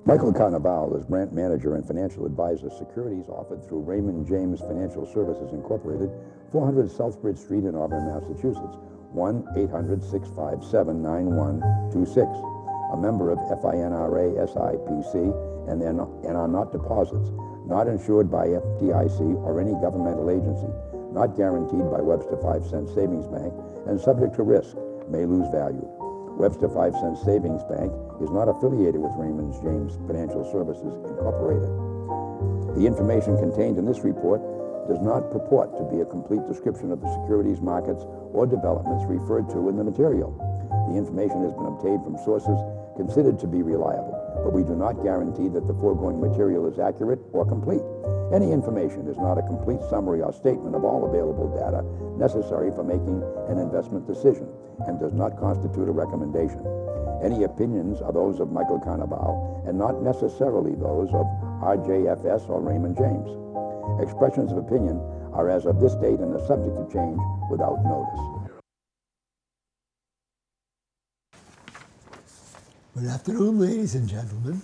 Michael Carnevale is Grant Manager and Financial Advisor. Securities offered through Raymond James Financial Services Incorporated, 400 Southbridge Street in Auburn, Massachusetts, 1-800-657-9126. A member of FINRA SIPC and are not deposits, not insured by FDIC or any governmental agency, not guaranteed by Webster 5 Cent Savings Bank, and subject to risk, may lose value. Webster 5 Cent Savings Bank is not affiliated with Raymond James Financial Services Incorporated. The information contained in this report does not purport to be a complete description of the securities markets or developments referred to in the material. The information has been obtained from sources considered to be reliable, but we do not guarantee that the foregoing material is accurate or complete. Any information is not a complete summary or statement of all available data necessary for making an investment decision and does not constitute a recommendation. Any opinions are those of Michael Carnevale and not necessarily those of RJFS or Raymond James. Expressions of opinion are as of this date and are subject to change without notice. Good afternoon, ladies and gentlemen.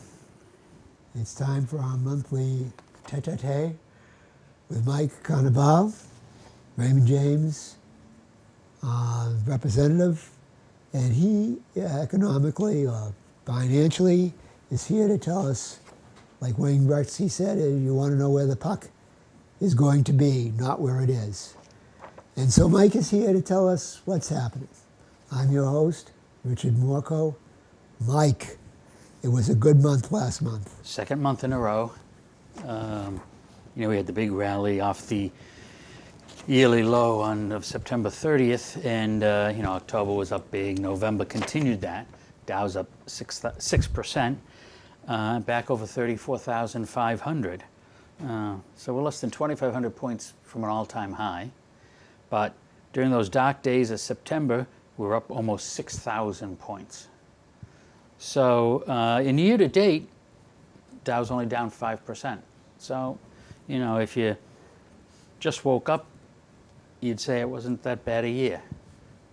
It's time for our monthly tete-a-tete with Mike Carnevale, Raymond James representative, and he economically or financially is here to tell us, like Wayne Gretzky said, you want to know where the puck is going to be, not where it is. And so Mike is here to tell us what's happening. I'm your host, Richard Morchoe. Mike, it was a good month last month. Second month in a row. We had the big rally off the yearly low of September 30th, and October was up big. November continued that. Dow's up 6%, back over 34,500. So we're less than 2,500 points from an all-time high. But during those dark days of September, we're up almost 6,000 points. So in year to date, Dow's only down 5%. So, if you just woke up, you'd say it wasn't that bad a year.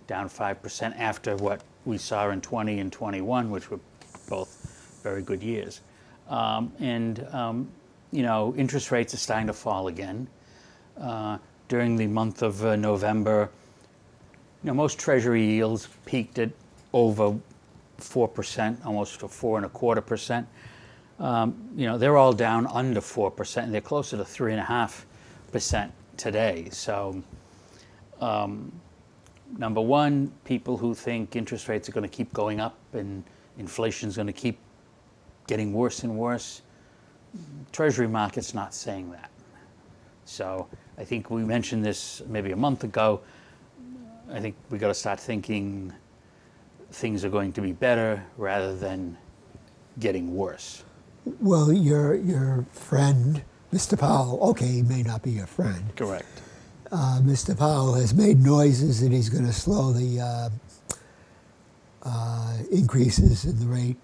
Down 5% after what we saw in 20 and 21, which were both very good years. Interest rates are starting to fall again. During the month of November, most Treasury yields peaked at over 4%, almost to 4.25%. They're all down under 4%, and they're closer to 3.5% today. So, number one, people who think interest rates are going to keep going up and inflation is going to keep getting worse and worse, Treasury market's not saying that. So I think we mentioned this maybe a month ago. I think we got to start thinking things are going to be better rather than getting worse. Well, your friend, Mr. Powell, okay, he may not be your friend. Correct. Mr. Powell has made noises that he's going to slow the increases in the rate.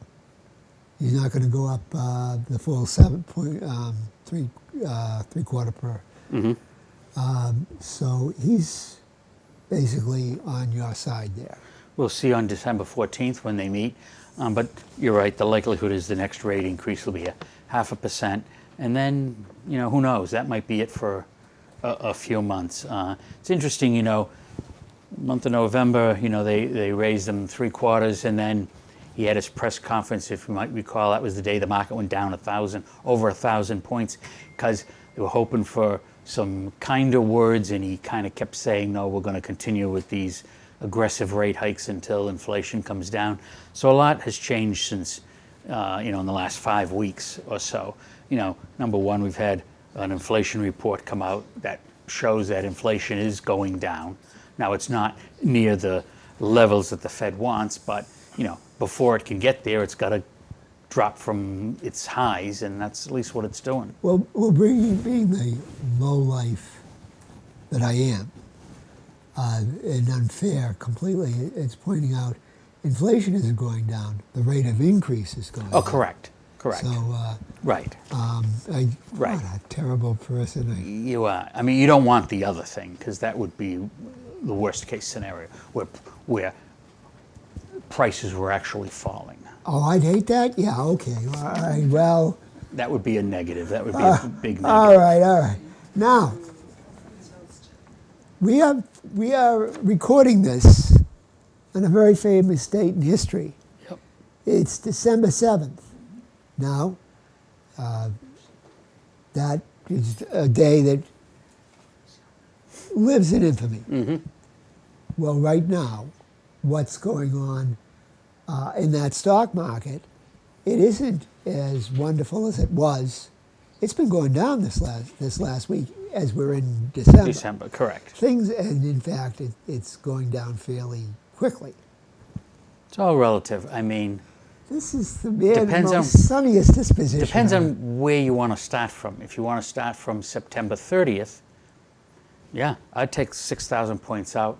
He's not going to go up the full 7.375 per. Mm-hmm. So he's basically on your side there. We'll see on December 14th when they meet. But you're right, the likelihood is the next rate increase will be 0.5%. And then, who knows? That might be it for a few months. It's interesting, month of November, they raised them 3/4, and then he had his press conference, if you might recall. That was the day the market went down over 1,000 points, because they were hoping for some kinder words, and he kind of kept saying, no, we're going to continue with these aggressive rate hikes until inflation comes down. So a lot has changed since, in the last 5 weeks or so. Number one, we've had an inflation report come out that shows that inflation is going down. Now, it's not near the levels that the Fed wants, but, before it can get there, it's got to drop from its highs, and that's at least what it's doing. Well, being the low life that I am, and unfair completely, it's pointing out inflation isn't going down, the rate of increase is going down. Oh, correct. So, right. Right. What a terrible person. You are. I mean, you don't want the other thing, because that would be the worst case scenario, where prices were actually falling. Oh, I'd hate that? Yeah, okay. All right, well, That would be a negative. That would be a big negative. all right, all right. Now, we are recording this on a very famous date in history. Yep. It's December 7th. Now, that is a day that lives in infamy. Mm-hmm. Well, right now, what's going on in that stock market, it isn't as wonderful as it was. It's been going down this last week as we're in December. December, correct. Things, and in fact, it's going down fairly quickly. It's all relative. I mean, This is the Depends on- sunniest disposition. depends on where you want to start from. If you want to start from September 30th, yeah, I'd take 6,000 points out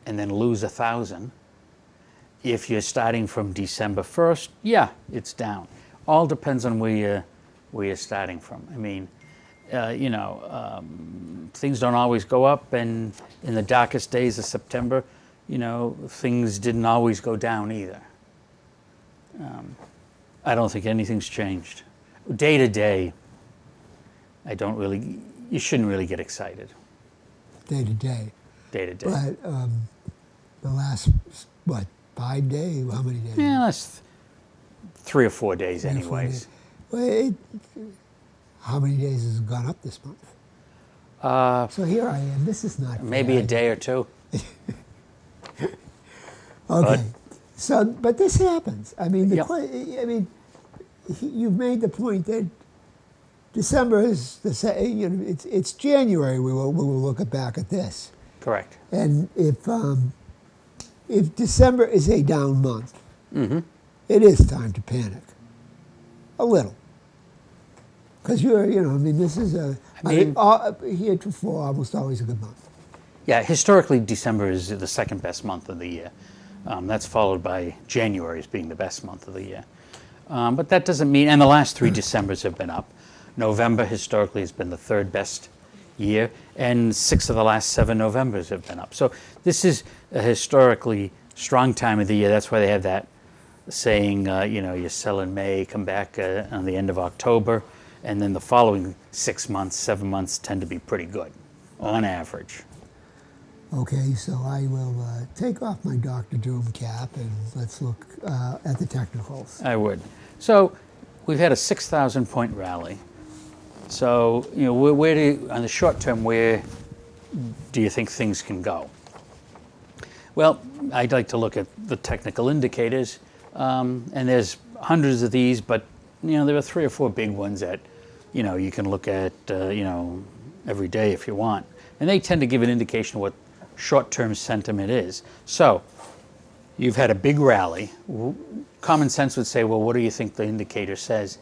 and then lose 1,000. If you're starting from December 1st, yeah, it's down. All depends on where you're starting from. I mean, things don't always go up, and in the darkest days of September, things didn't always go down either. I don't think anything's changed. Day to day, you shouldn't really get excited. Day to day. Day to day. But the last, 5 days? How many days? Yeah, that's 3 or 4 days 3 or 4 anyways. days. Well, how many days has it gone up this month? So here I am. This is not Maybe a bad. day or two. Okay. So, but this happens. I mean, Yep. You've made the point that December is it's January. We will look back at this, Correct. and if December is a down month, Mm-hmm. it is time to panic a little, because this is heretofore almost always a good month. Yeah, historically, December is the second best month of the year. That's followed by January as being the best month of the year. But that doesn't mean, and the last 3 Decembers have been up. November historically has been the third best year, and 6 of the last 7 Novembers have been up. So this is a historically strong time of the year. That's why they have that saying, you sell in May, come back on the end of October, and then the following 6 months, 7 months tend to be pretty good on average. Okay, so I will take off my Dr. Doom cap and let's look at the technicals. I would. So we've had a 6,000 point rally. So, on the short term, where do you think things can go? Well, I'd like to look at the technical indicators, and there's hundreds of these, but, there are 3 or 4 big ones that, you can look at, every day if you want. And they tend to give an indication of what short-term sentiment is. So, you've had a big rally. Common sense would say, well, what do you think the indicator says?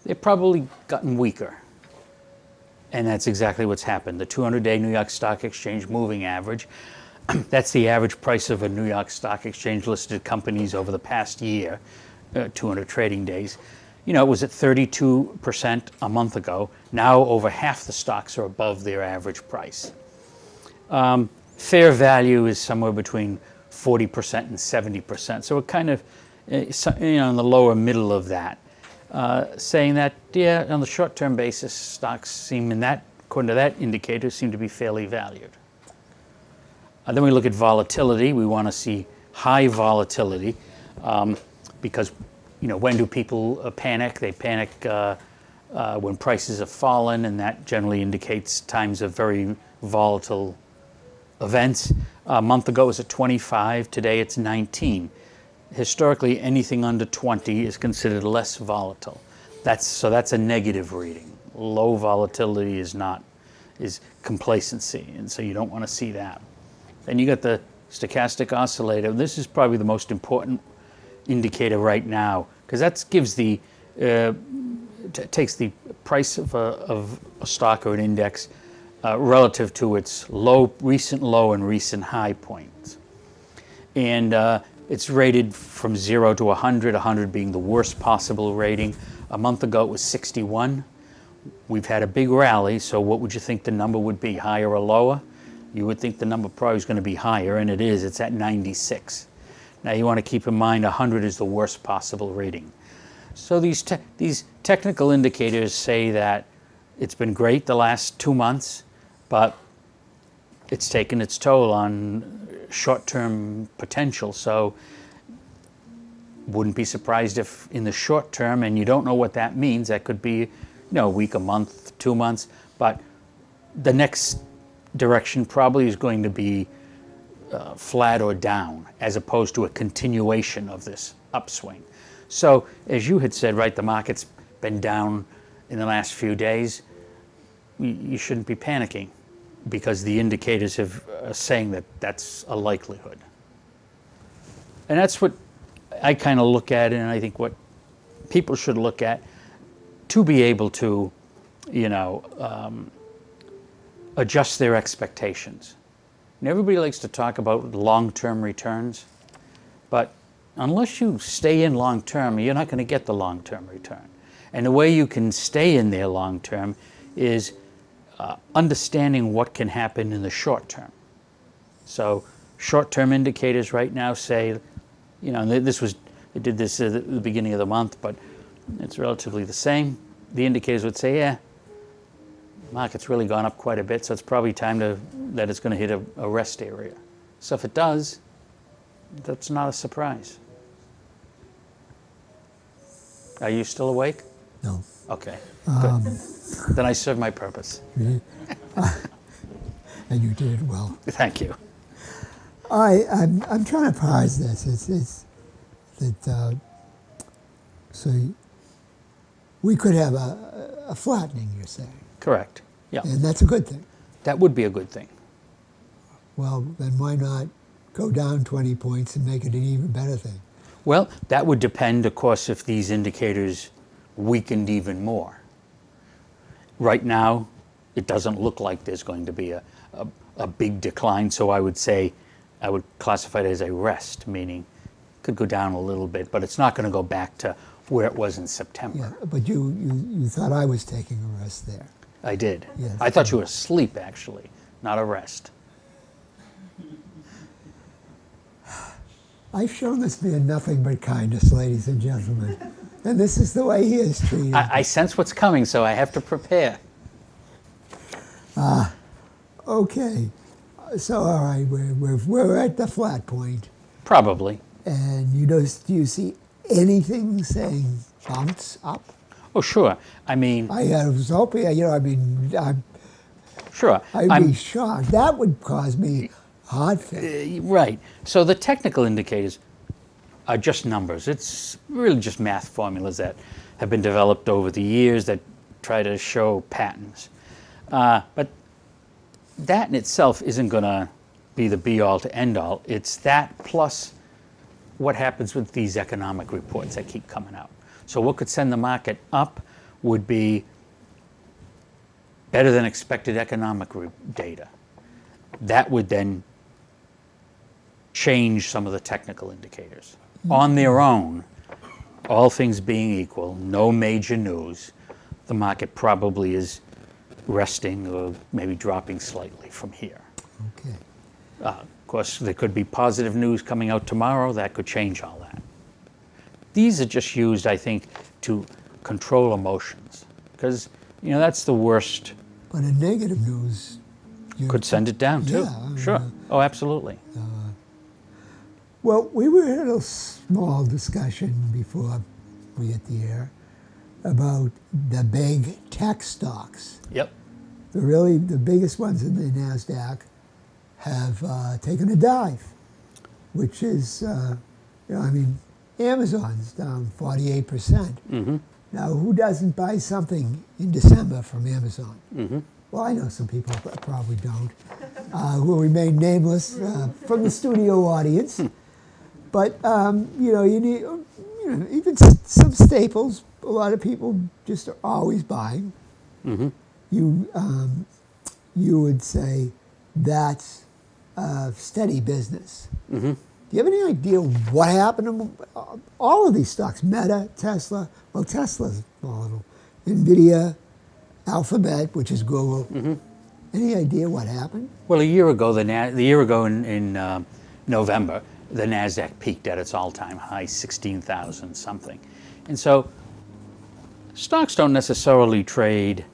They've probably gotten weaker. And that's exactly what's happened. The 200-day New York Stock Exchange moving average, that's the average price of a New York Stock Exchange listed companies over the past year, 200 trading days. It was at 32% a month ago. Now over half the stocks are above their average price. Fair value is somewhere between 40% and 70%. So we're kind of in the lower middle of that. Saying that, yeah, on the short-term basis, stocks seem, according to that indicator, seem to be fairly valued. Then we look at volatility. We want to see high volatility because, when do people panic? They panic when prices have fallen, and that generally indicates times of very volatile events. A month ago it was at 25, today it's 19. Historically, anything under 20 is considered less volatile. That's a negative reading. Low volatility is complacency, and so you don't want to see that. Then you got the stochastic oscillator. This is probably the most important indicator right now, because that gives takes the price of a stock or an index relative to its recent low and recent high points. And it's rated from 0 to 100, 100 being the worst possible rating. A month ago it was 61. We've had a big rally, so what would you think the number would be, higher or lower? You would think the number probably is going to be higher, and it is. It's at 96. Now you want to keep in mind 100 is the worst possible rating. So these technical indicators say that it's been great the last 2 months, but it's taken its toll on short-term potential. So wouldn't be surprised if in the short term, and you don't know what that means, that could be, a week, a month, 2 months, but the next direction probably is going to be flat or down, as opposed to a continuation of this upswing. So as you had said, right, the market's been down in the last few days. You shouldn't be panicking, because the indicators are saying that that's a likelihood. And that's what I kind of look at, and I think what people should look at to be able to, adjust their expectations. And everybody likes to talk about long-term returns, but unless you stay in long-term, you're not going to get the long-term return. And the way you can stay in there long-term is understanding what can happen in the short term. So short-term indicators right now say, they did this at the beginning of the month, but it's relatively the same. The indicators would say, the market's really gone up quite a bit, so it's probably time that it's going to hit a rest area. So if it does, that's not a surprise. Are you still awake? No. Okay, good. Then I served my purpose. And you did it well. Thank you. I'm trying to parse this. It's that so we could have a flattening, you're saying. Correct. Yeah. And that's a good thing. That would be a good thing. Well, then why not go down 20 points and make it an even better thing? Well, that would depend, of course, if these indicators weakened even more. Right now, it doesn't look like there's going to be a big decline, so I would say, I would classify it as a rest, meaning it could go down a little bit, but it's not going to go back to where it was in September. Yeah, but you thought I was taking a rest there. I did. Yes. I thought you were asleep, actually, not a rest. I've shown this man nothing but kindness, ladies and gentlemen. And this is the way he is treated. I sense what's coming, so I have to prepare. Okay. So, all right, we're at the flat point. Probably. And do you see anything saying bounce up? Oh, sure. I mean... I was hoping, Sure. I'd be shocked. That would cause me heart failure. Right. So the technical indicators are just numbers. It's really just math formulas that have been developed over the years that try to show patterns. But that in itself isn't going to be the be-all to end-all. It's that plus what happens with these economic reports that keep coming out. So what could send the market up would be better than expected economic data. That would then change some of the technical indicators. On their own, all things being equal, no major news, the market probably is resting or maybe dropping slightly from here. Okay. Of course, there could be positive news coming out tomorrow that could change all that. These are just used, I think, to control emotions, because that's the worst. But in negative news, could send it down too. Yeah, sure. Oh, absolutely. Well, we were in a small discussion before we hit the air about the big tech stocks. Yep. The biggest ones in the NASDAQ have taken a dive, which is, Amazon's down 48%. Mm-hmm. Now, who doesn't buy something in December from Amazon? Mm-hmm. Well, I know some people probably don't, who will remain nameless from the studio audience. But you need, even some staples. A lot of people just are always buying. Mm-hmm. You would say that's a steady business. Mm-hmm. Do you have any idea what happened to all of these stocks? Meta, Tesla. Well, Tesla's volatile. Nvidia, Alphabet, which is Google. Mm-hmm. Any idea what happened? Well, a year ago in November, the NASDAQ peaked at its all-time high, 16,000 something. And so stocks don't necessarily trade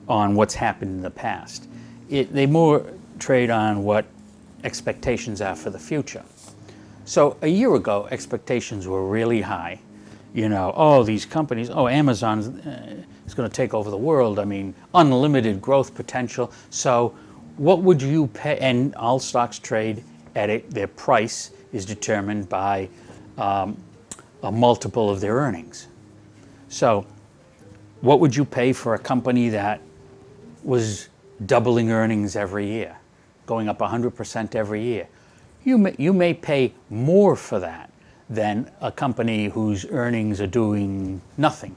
on what's happened in the past. They more trade on what expectations are for the future. So a year ago, expectations were really high. You know, oh, these companies, oh, Amazon is going to take over the world. I mean, unlimited growth potential. So what would you pay? And all stocks trade at it. Their price is determined by a multiple of their earnings. So what would you pay for a company that was doubling earnings every year, going up 100% every year? You may pay more for that than a company whose earnings are doing nothing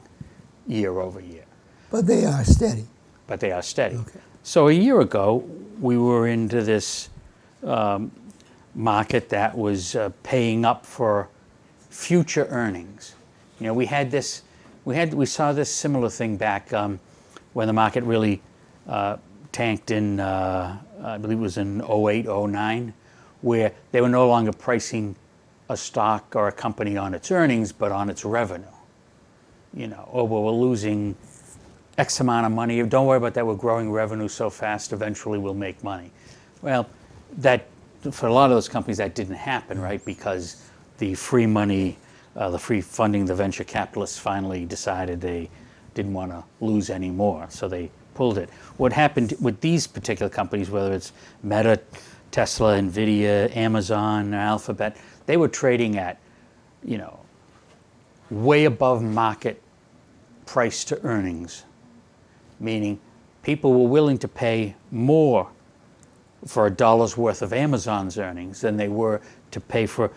year over year. But they are steady. But they are steady. Okay. So a year ago, we were into this market that was paying up for future earnings. You know, we saw this similar thing back when the market really tanked in, I believe it was in 08, 09, where they were no longer pricing a stock or a company on its earnings, but on its revenue. You know, oh, well, we're losing X amount of money. Don't worry about that. We're growing revenue so fast, eventually we'll make money. Well, that for a lot of those companies, that didn't happen, right? Because the free money, the free funding, the venture capitalists finally decided they didn't want to lose any more, so they pulled it. What happened with these particular companies, whether it's Meta, Tesla, Nvidia, Amazon, Alphabet, they were trading at, you know, way above market price to earnings, meaning people were willing to pay more for a dollar's worth of Amazon's earnings than they were to pay for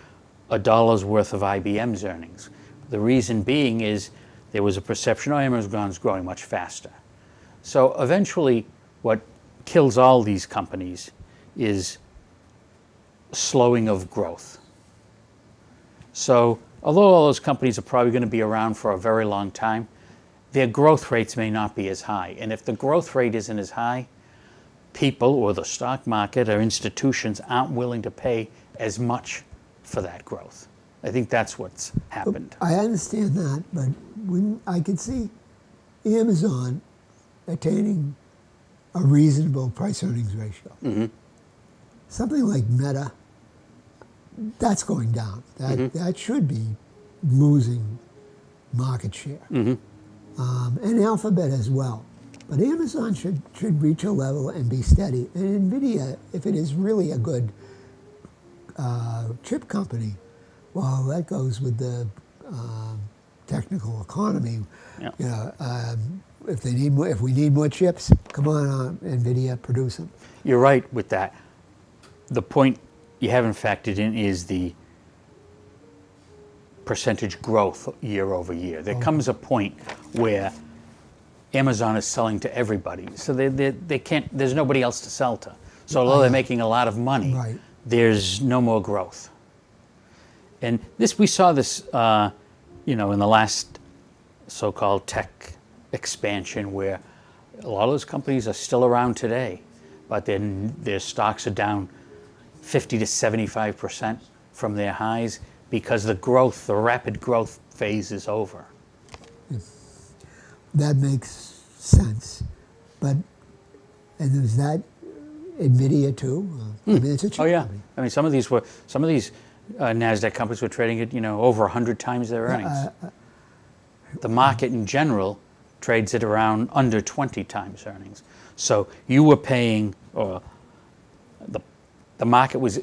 a dollar's worth of IBM's earnings. The reason being is there was a perception, oh, Amazon's growing much faster. So eventually what kills all these companies is slowing of growth. So although all those companies are probably going to be around for a very long time, their growth rates may not be as high. And if the growth rate isn't as high, people or the stock market or institutions aren't willing to pay as much for that growth. I think that's what's happened. I understand that, but I could see Amazon attaining a reasonable price-earnings ratio. Mm-hmm. Something like Meta, that's going down. That should be losing market share. Mm-hmm. And Alphabet as well. But Amazon should reach a level and be steady. And NVIDIA, if it is really a good chip company, well, that goes with the technical economy. Yeah. You know, if we need more chips, come on, NVIDIA, produce them. You're right with that. The point you haven't factored in is the percentage growth year over year. There comes a point where Amazon is selling to everybody, so they can't. There's nobody else to sell to. So although they're making a lot of money, Right. there's no more growth. And we saw this, you know, in the last so-called tech expansion, where a lot of those companies are still around today, but then their stocks are down 50 to 75% from their highs because the rapid growth phase is over. That makes sense. But, and is that NVIDIA too? I mean, it's a chip Oh yeah, company. I mean some of these NASDAQ companies were trading at, you know, over 100 times their earnings. The market in general trades at around under 20 times earnings. So you were paying, or the market was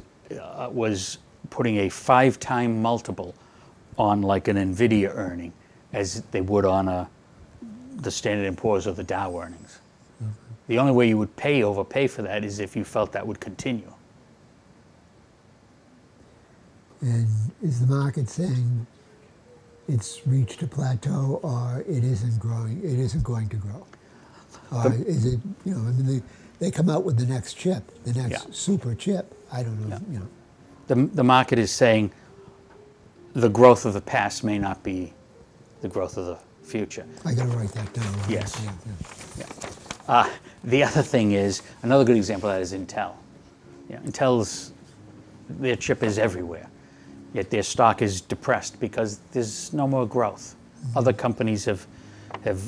putting a 5-time multiple on like an Nvidia earning as they would on the Standard & Poor's or the Dow earnings. Mm-hmm. The only way you would overpay for that is if you felt that would continue. And is the market saying it's reached a plateau, or it isn't growing? It isn't going to grow, or is it? You know, I mean, they come out with the next chip, the next super chip. I don't know. Yeah. You know, The market is saying the growth of the past may not be the growth of the future. I got to write that down. Yes. Yeah. The other thing is, another good example of that is Intel. Yeah, their chip is everywhere. yet their stock is depressed because there's no more growth. Other companies have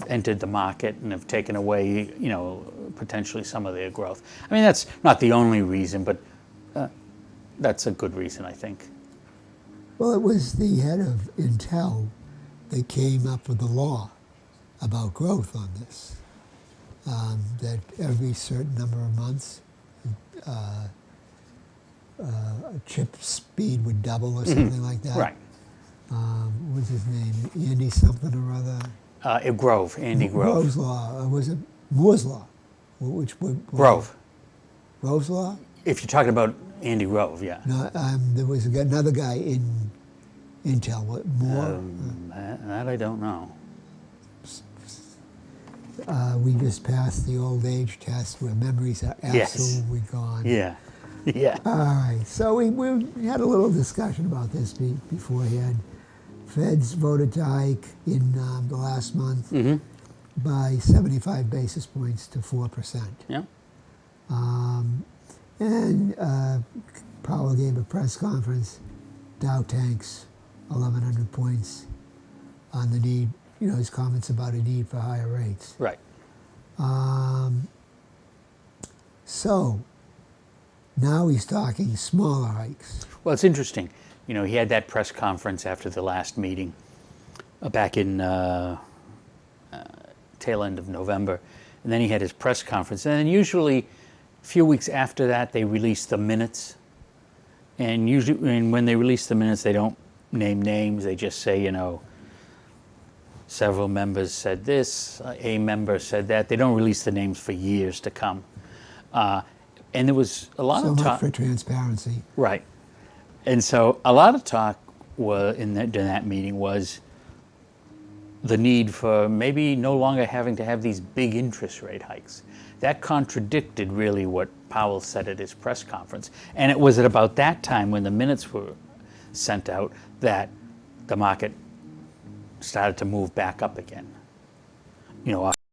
entered the market and have taken away, potentially some of their growth. I mean, that's not the only reason, but that's a good reason, I think. Well, it was the head of Intel that came up with the law about growth on this, that every certain number of months, a chip speed would double or something like that. Right. What was his name? Andy something or other? Andy Grove. Grove's law. Was it Moore's law? Which would Grove. Grove's law? If you're talking about Andy Grove, yeah. No, there was another guy in Intel. What, Moore? That I don't know. We just passed the old age test where memories are Yes. absolutely gone. Yeah. Yeah. All right, so we had a little discussion about this beforehand. Feds voted to hike in the last month by 75 basis points to 4%. Yeah. And Powell gave a press conference. Dow tanks 1,100 points on the need, his comments about a need for higher rates. Right. So now he's talking smaller hikes. Well, it's interesting. He had that press conference after the last meeting back in tail end of November. And then he had his press conference. And then usually a few weeks after that, they release the minutes. And when they release the minutes, they don't name names. They just say, several members said this, a member said that. They don't release the names for years to come. And there was a lot of So talk. much for transparency. Right. And so a lot of talk during that meeting was the need for maybe no longer having to have these big interest rate hikes. That contradicted really what Powell said at his press conference. And it was at about that time when the minutes were sent out that the market started to move back up again.